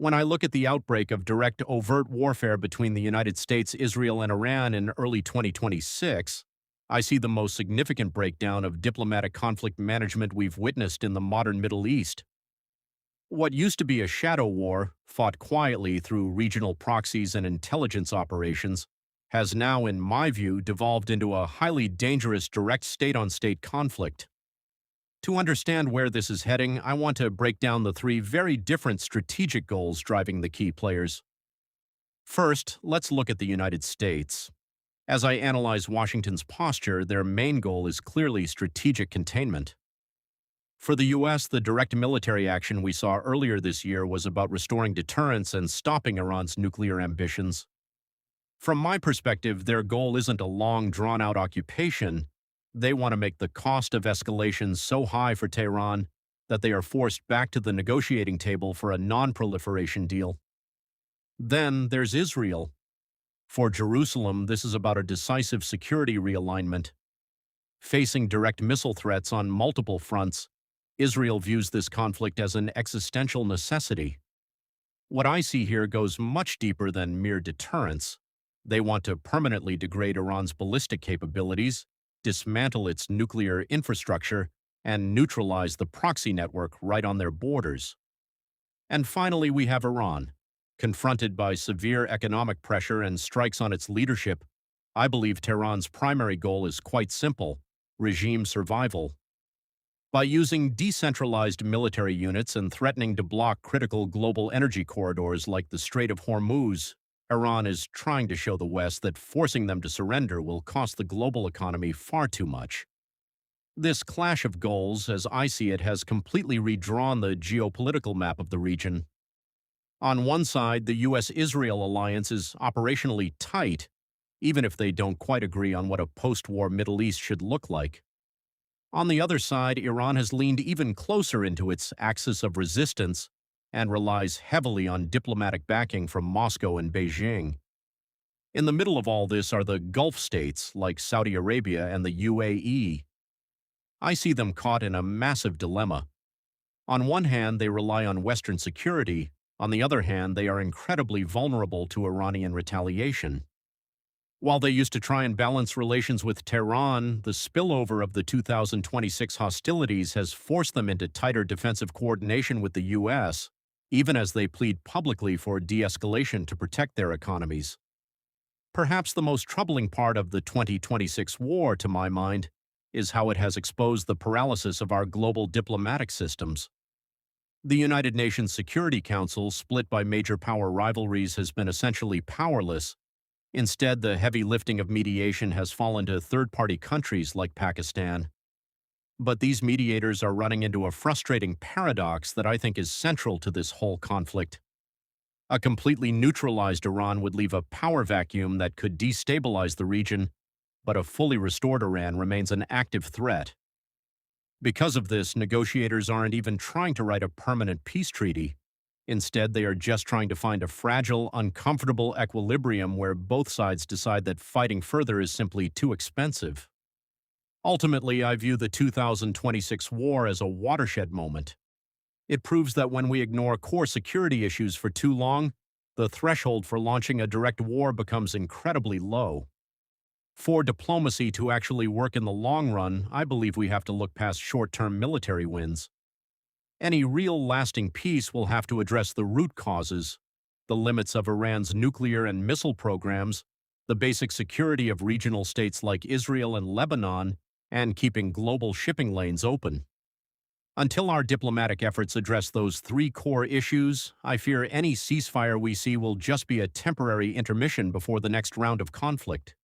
When I look at the outbreak of direct overt warfare between the United States, Israel, and Iran in early 2026, I see the most significant breakdown of diplomatic conflict management we've witnessed in the modern Middle East. What used to be a shadow war, fought quietly through regional proxies and intelligence operations, has now, in my view, devolved into a highly dangerous direct state on state conflict. To understand where this is heading, I want to break down the three very different strategic goals driving the key players. First, let's look at the United States. As I analyze Washington's posture, their main goal is clearly strategic containment. For the U.S., the direct military action we saw earlier this year was about restoring deterrence and stopping Iran's nuclear ambitions. From my perspective, their goal isn't a long, drawn-out occupation. They want to make the cost of escalation so high for Tehran that they are forced back to the negotiating table for a non-proliferation deal. Then there's Israel. For Jerusalem, this is about a decisive security realignment. Facing direct missile threats on multiple fronts, Israel views this conflict as an existential necessity. What I see here goes much deeper than mere deterrence. They want to permanently degrade Iran's ballistic capabilities, dismantle its nuclear infrastructure, and neutralize the proxy network right on their borders. And finally, we have Iran. Confronted by severe economic pressure and strikes on its leadership, I believe Tehran's primary goal is quite simple: regime survival. By using decentralized military units and threatening to block critical global energy corridors like the Strait of Hormuz, Iran is trying to show the West that forcing them to surrender will cost the global economy far too much. This clash of goals, as I see it, has completely redrawn the geopolitical map of the region. On one side, the U.S.-Israel alliance is operationally tight, even if they don't quite agree on what a post-war Middle East should look like. On the other side, Iran has leaned even closer into its axis of resistance and relies heavily on diplomatic backing from Moscow and Beijing. In the middle of all this are the Gulf states like Saudi Arabia and the UAE. I see them caught in a massive dilemma. On one hand, they rely on Western security. On the other hand, they are incredibly vulnerable to Iranian retaliation. While they used to try and balance relations with Tehran, the spillover of the 2026 hostilities has forced them into tighter defensive coordination with the U.S., even as they plead publicly for de-escalation to protect their economies. Perhaps the most troubling part of the 2026 war, to my mind, is how it has exposed the paralysis of our global diplomatic systems. The United Nations Security Council, split by major power rivalries, has been essentially powerless. Instead, the heavy lifting of mediation has fallen to third-party countries like Pakistan. But these mediators are running into a frustrating paradox that I think is central to this whole conflict. A completely neutralized Iran would leave a power vacuum that could destabilize the region, but a fully restored Iran remains an active threat. Because of this, negotiators aren't even trying to write a permanent peace treaty. Instead, they are just trying to find a fragile, uncomfortable equilibrium where both sides decide that fighting further is simply too expensive. Ultimately, I view the 2026 war as a watershed moment. It proves that when we ignore core security issues for too long, the threshold for launching a direct war becomes incredibly low. For diplomacy to actually work in the long run, I believe we have to look past short-term military wins. Any real lasting peace will have to address the root causes: the limits of Iran's nuclear and missile programs, the basic security of regional states like Israel and Lebanon, and keeping global shipping lanes open. Until our diplomatic efforts address those three core issues, I fear any ceasefire we see will just be a temporary intermission before the next round of conflict.